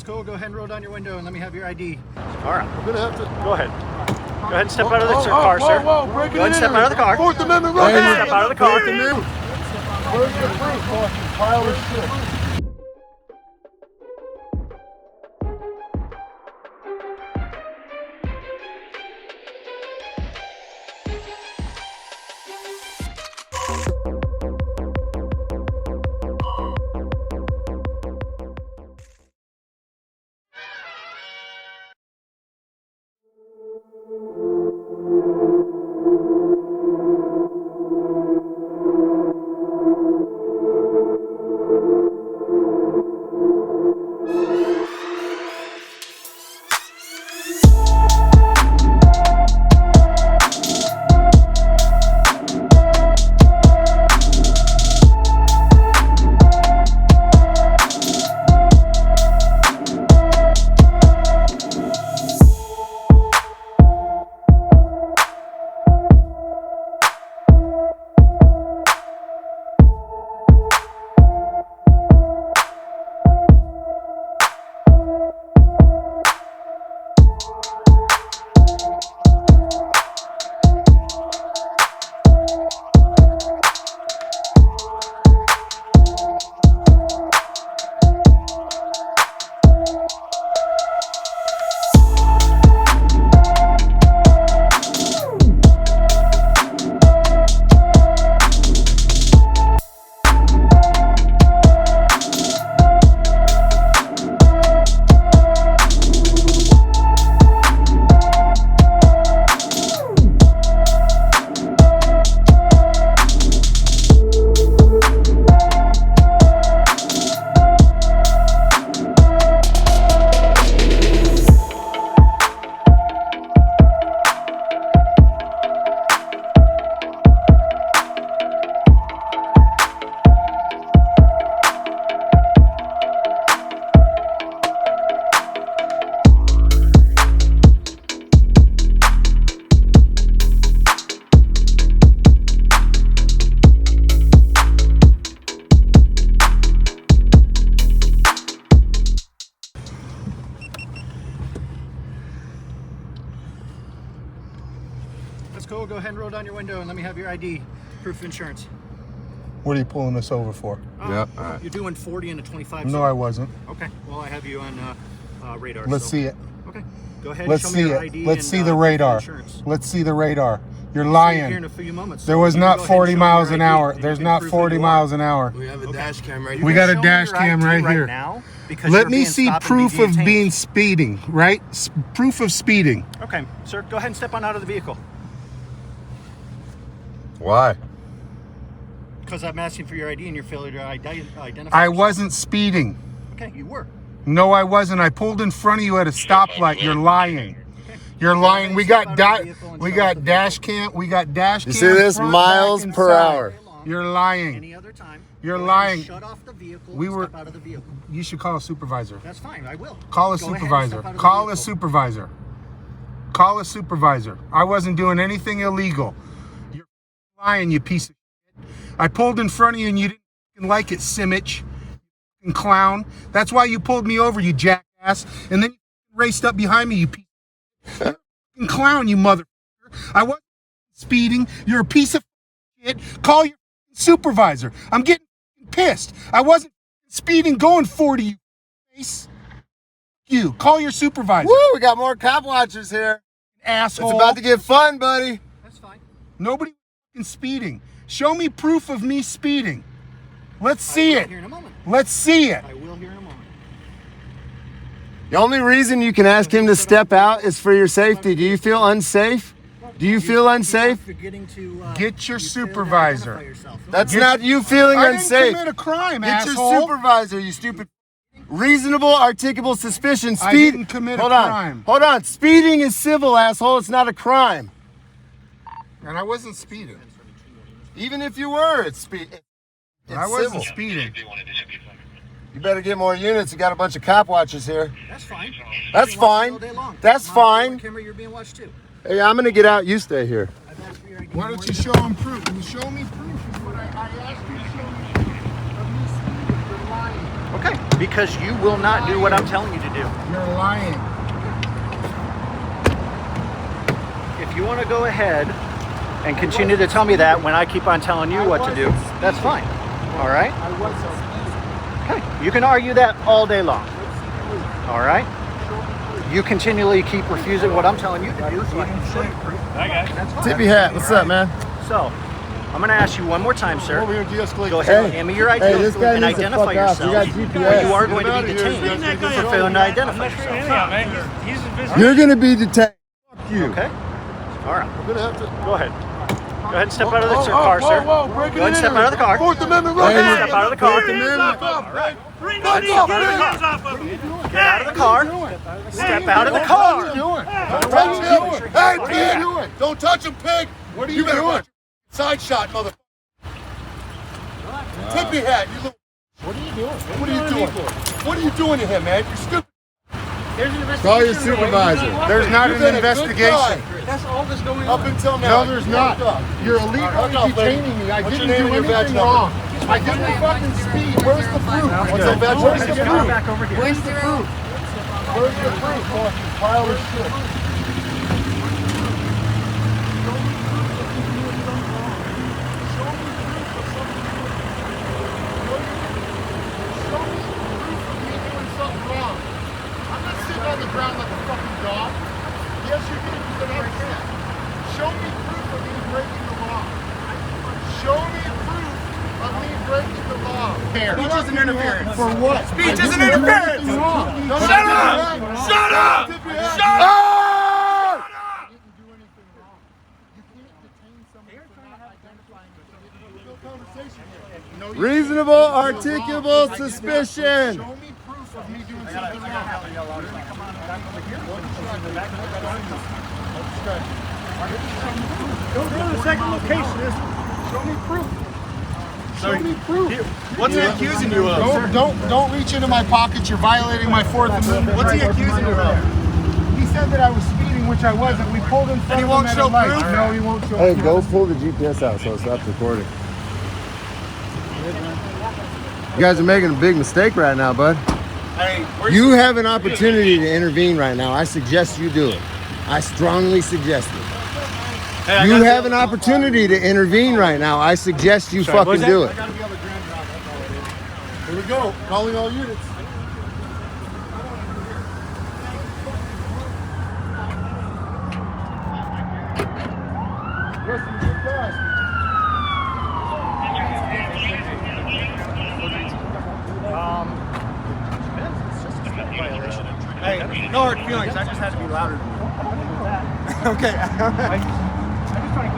cool. Go ahead and roll down your window and let me have your ID. All right. We're gonna have to Go ahead. Go ahead and step out of the car, sir. Whoa, break Go ahead and step out of the car. Fourth Amendment Go right ahead and here. step out of the car. Where's your proof, fucking pile of shit? That's cool. Go ahead and roll down your window and let me have your ID, proof of insurance. What are you pulling us over for? All right. You're doing 40 and a 25. No, I wasn't. Okay. Well, I have you on radar. Let's see it. Okay. Go ahead. Let's and show see me your it. ID Let's and, see the radar. insurance. Let's see the radar. You're Here lying. in a few moments. There was You not go ahead and 40 show me miles your an ID hour. and you There's can not prove who 40 you miles are. an hour. We have a dash cam right We here. got a Show me dash your cam ID right here. now because Let you're me being see stopped and proof of detained. being speeding, right? Proof of speeding. Okay, sir. Go ahead and step on out of the vehicle. Why? Because I'm asking for your ID and your failure to identify. I yourself. wasn't speeding. Okay, you were. No, I wasn't. I pulled in front of you at a stoplight. You're lying. You're lying. We got dash cam. We got dash cam. You see this? front, Miles back, and per side. hour. You're lying. Any other time. You're go ahead and lying. Shut off the vehicle. We and were- step out of the vehicle. You should call a supervisor. That's fine. I will. Call a Go ahead and supervisor. step out of the Call a vehicle. supervisor. Call a supervisor. I wasn't doing anything illegal. You're lying, you piece of shit. I pulled in front of you and you didn't like it, Simich. You clown. That's why you pulled me over, you jackass. And then you raced up behind me, you piece of shit. Clown, you motherfucker. I wasn't speeding. You're a piece of shit. Call your supervisor. I'm getting pissed. I wasn't speeding going 40, you face. You. Call your supervisor. Woo, we got more cop watchers here. Asshole. It's about to get fun, buddy. That's fine. Nobody fucking speeding. Show me proof of me speeding. Let's I see will it. Here in a moment. Let's see it. I will here in a moment. The only reason you can ask him to step out is for your safety. Do you feel unsafe? Do you feel unsafe? You're getting to, Get your you failed to supervisor. identify yourself. That's not you feeling I unsafe. didn't commit a crime, Get asshole. your supervisor, you stupid. Reasonable, articulable suspicion. Speed. I didn't commit a Hold on. crime. Hold on. Speeding is civil, asshole. It's not a crime. And I wasn't speeding. Even if you were, it's speed. I wasn't speeding. You better get more units. You got a bunch of cop watchers here. That's fine. That's You're being watched fine. all day long. That's I'm on fine. camera, you're being watched too. Hey, I'm gonna get out. You stay here. I've asked for your ID Why more don't you than- show him proof? You show me proof is what I asked you to show me proof of me speeding. You're lying. Okay. Because you will not do what I'm telling you to do. You're lying. If you want to go ahead and continue to tell me that when I keep on telling you what to do, that's fine. All right? Okay. You can argue that all day long. All right? You continually keep refusing what I'm telling you to do, so I can show you proof. That's fine. Tippy hat, what's up, man? So, I'm going to ask you one more time, sir. Over here, de-escalate. Go ahead and hand me your ID Hey, this guy and needs to identify fuck off. yourself. You got GPS. Or you are going to be detained for failing to identify yourself. He's a visitor. You're gonna be detained. Fuck you. Okay? All right. We're gonna have to. Go ahead. Go ahead and step out of the car, sir. Whoa, Go ahead and step out of the car. Fourth Amendment Go ahead and right step out of the car. Bring those hands off of him. Get out of the car. Step out of the car. Touch him. Hey, pig! Don't touch him, pig! What are you doing? Side shot, mother. Tippy hat, you little. What are you doing? What are you doing? What are you doing to him, man? You're stupid. Call your supervisor. There's not an investigation. That's all that's going on. Up until now. No, there's not. You're illegally detaining me. I What's your didn't name do and your badge anything number? wrong. I didn't fucking speed. Where's the proof? What's that badge Where's number? the proof? Where's the proof? Where's the proof? Fucking pile of shit. On the ground like a fucking dog. Yes, you did. You said I can. Show me proof of me breaking the law. Show me proof of me breaking the law. Speech isn't interference. For what? Speech isn't interference. Shut up! Shut up! Shut up! You didn't do anything wrong. You can't detain somebody for not identifying themselves. No conversation here. Reasonable, articulable suspicion. Show me proof of me doing something wrong. Go to the second location. Show me proof. Show me proof. What's he accusing you of? Don't reach into my pockets. You're violating my Fourth Amendment. What's he accusing you of? He said that I was speeding, which I wasn't. We pulled in front he of won't him at show a light. proof? No, he won't show Hey, proof. go pull the GPS out so it stops recording. You guys are making a big mistake right now, bud. Hey, You have an opportunity to intervene right now. I suggest you do it. I strongly suggest it. You have an opportunity to intervene right now. I suggest you fucking do it. Here we go. Calling all units. Hey, no hard feelings. I just had to be louder than you. Okay.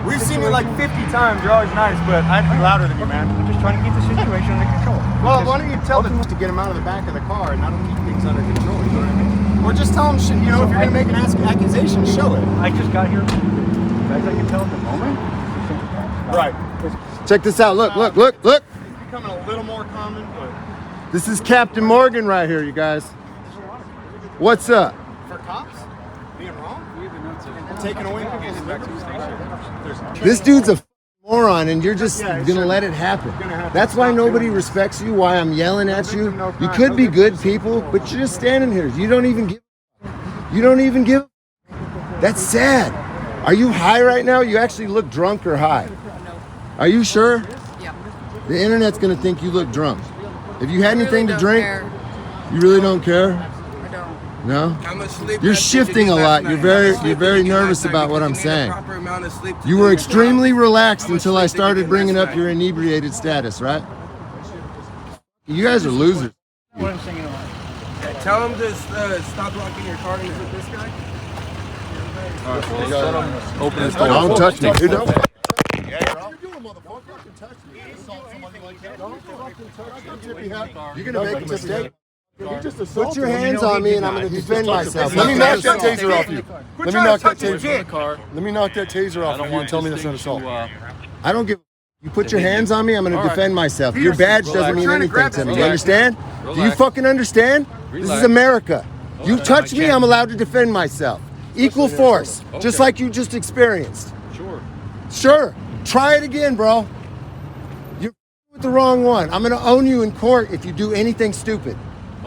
We've seen you like 50 times. You're always nice, but I had to be louder than you, man. I'm just trying to keep the situation under control. Well, why don't you tell them to get him out of the back of the car and not keep things under control? You know what I mean? Or just tell them, you know, if you're gonna make an accusation, show it. I just got here. As I can tell at the moment. Right. Check this out. Look, look, look, look. It's becoming a little more common, but This is Captain Morgan right here, you guys. What's up? for cops being wrong, and taking away people's liberties. This dude's a moron and you're just gonna let it happen. That's why nobody respects you, why I'm yelling at you. You could be good people, but you're just standing here. You don't even give. That's sad. Are you high right now? You actually look drunk or high? Are you sure? Yeah. The internet's gonna think you look drunk. If you had anything to don't drink, care. you really don't care? I don't. No? How much sleep You're did you shifting get a last lot. night? You're How much very sleep did you get nervous last night? about what I'm Because you need a saying. proper amount of sleep to You do were your job. extremely relaxed How much until I sleep did you started get bringing last up your night? inebriated status, right? You guys are losers. Tell him to stop locking your car in with this guy. Open his Don't touch me. Dude, don't. What are you doing, motherfucker? You can touch me. Assault somebody like that. Don't fucking touch me. You're gonna make a mistake. You just Put assaulted your him. hands on me and I'm gonna defend myself. Let me knock that taser off you. Let me knock that touch taser. Let me knock that taser off you and tell me that's an assault. I don't give. You put your hands on me, I'm gonna defend myself. Your badge doesn't mean anything to me. You understand? Do you fucking understand? This is America. You touch me, I'm allowed to defend myself. Equal force, just like you just experienced. Sure. Try it again, bro. You're with the wrong one. I'm gonna own you in court if you do anything stupid.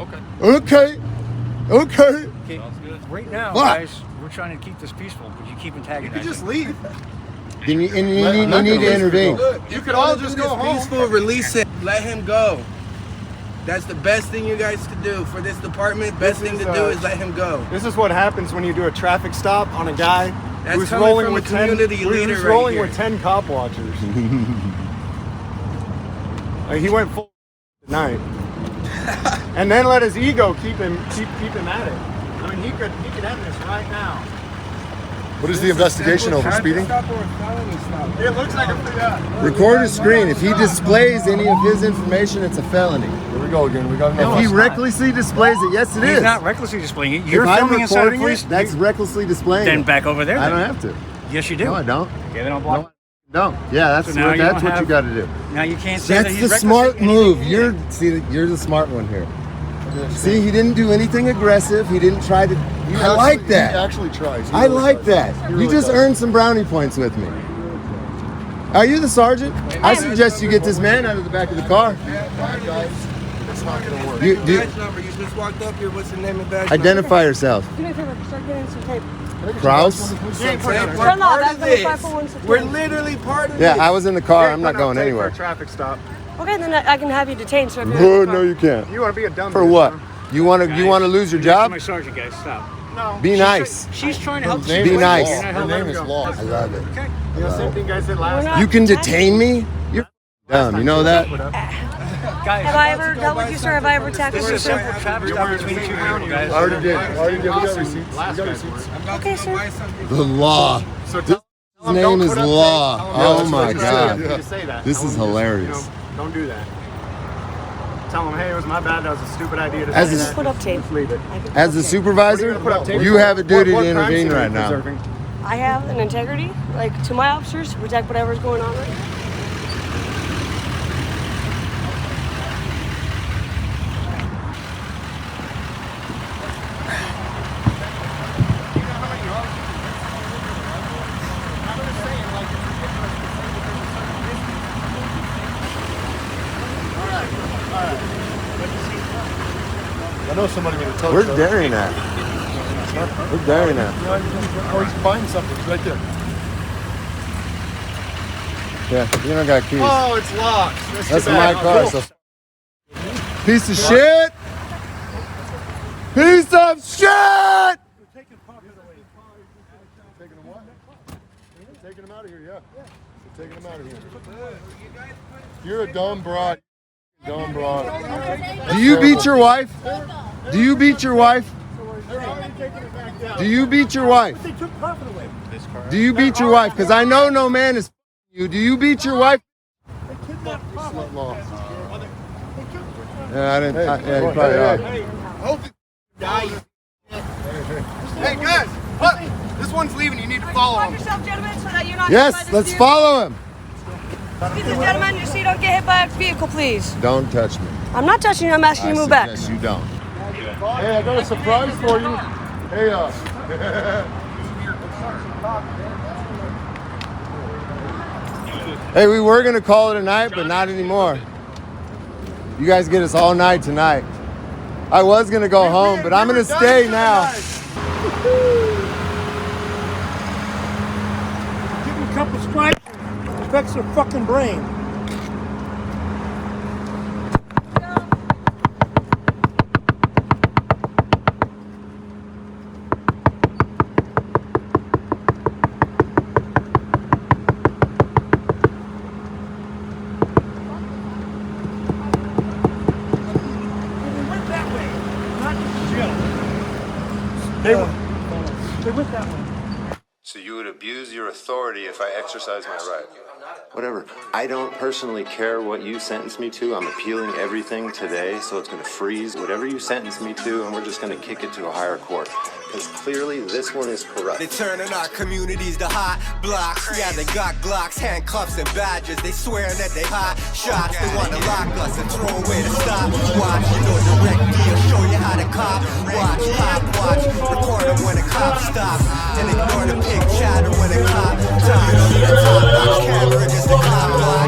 Okay. Okay. Right now, What? guys, we're trying to keep this peaceful, but you keep antagonizing. You could just leave. You need to intervene. Look, You could all just go home. Peaceful, release it. Let him go. That's the best thing you guys could do for this department. Best thing to do is let him go. This is what happens when you do a traffic stop on a guy That's who's coming rolling from with a 10 community leader who's right rolling here. with 10 cop watchers. He went full tonight, and then let his ego keep him at it. I mean, he could end this right now. What is the investigation over speeding? Stop or a felony stop. It looks like a Record his screen. If he displays any of his information, it's a felony. Here we go again. We got If he recklessly displays it, yes, it is. He's not recklessly displaying it. You're If I'm filming inside a recording police. it, that's recklessly displaying Then it. back over there. I then. don't have to. Yes, you do. No, I don't. Okay, then I'll block. No. Yeah, that's So now you that's don't what you have- got to do. Now you can't say that That's he's the recklessly smart anything move. either. You're the smart one here. See, he didn't do anything aggressive. He didn't try to. I like that. He actually tries. He I really like does. that. He You really just does. earned some brownie points with me. Are you the sergeant? I suggest you get this man out of the back of the car. It's not gonna work. You, do, Badge number. You just walked up here. What's the name and badge number? identify yourself. Do me a favor, start getting some tape. Kraus? We're Turn part off, of that's this. 541 We're literally part of Yeah, this. I was in the car. I'm not going For anywhere. a traffic stop. Okay, then I can have you detained. So if you're Oh, in the no, car. you can't. You want to be a dumb For bitch, what? huh? You want to lose your job? My sergeant, guys, stop. No. Be nice. She's trying to help. Name Be is nice. Law. You're not Her helping. name is Law. I love it. Okay. You know, same thing guys did last We're time. not- You can detain me? You're dumb. You know that? Guys, Have I ever dealt with you, sir? Have I ever tackled this you, is a sir? simple traffic stop between two people, guys. I already did. We got receipts. We got receipts. I'm about Okay, to sir. go buy something. The law. So His name is Law. Oh my God. This is hilarious. Don't do that. Tell him, hey, it was my bad. That was a stupid idea to As say a- that. Put up tape. Just leave it. I can put As up the tape. supervisor, you have a duty to intervene right now. I have an integrity, like to my officers, to protect whatever's going on right now. I know somebody with a tow Where's truck. Darian at? Where's Darian at? Oh, he's buying something. It's right there. Yeah, you don't got keys. Oh, it's locked. That's too my bad. car. So. Piece of shit! Piece of shit! Taking him what? Taking him out of here, yeah. They're taking him out of here. You're a dumb broad. Dumb broad. Do you beat your wife? Do you beat your wife? Do you beat your wife? They took profit away. Do you beat your wife? Because I know no man is you. Do you beat your wife? They kidnapped profit. Law. Yeah, I didn't. Yeah, you probably are. Hey, guys, look. This one's leaving. You need to follow Watch him. yourself, gentlemen, so that you're not hit by Yes, this let's vehicle. follow him. Excuse me, gentlemen, you see, don't get hit by a vehicle, please. Don't touch me. I'm not touching you. I'm asking you to I move back. suggest you don't. Hey, I got a surprise for you. Hey, Hey, we were gonna call it a night, but not anymore. You guys get us all night tonight. I was gonna go home, but I'm gonna stay now. Give him a couple stripes. Affects their fucking brain. They went that way, not to jail. They went that way. So you would abuse your authority if I exercise my right? Whatever. I don't personally care what you sentence me to. I'm appealing everything today, so it's going to freeze whatever you sentence me to, and we're just going to kick it to a higher court. Because clearly this one is corrupt. They turning our communities to hot blocks. Yeah, they got Glocks, handcuffs, and badges. They swear that they hot shots. They want to lock us and throw away the stop. Watch, you know, direct deal, show you how to cop. Watch, pop, watch, record them when the cops stop. And ignore the pig chatter when the cop talk. You don't need a top notch camera, just a cop block.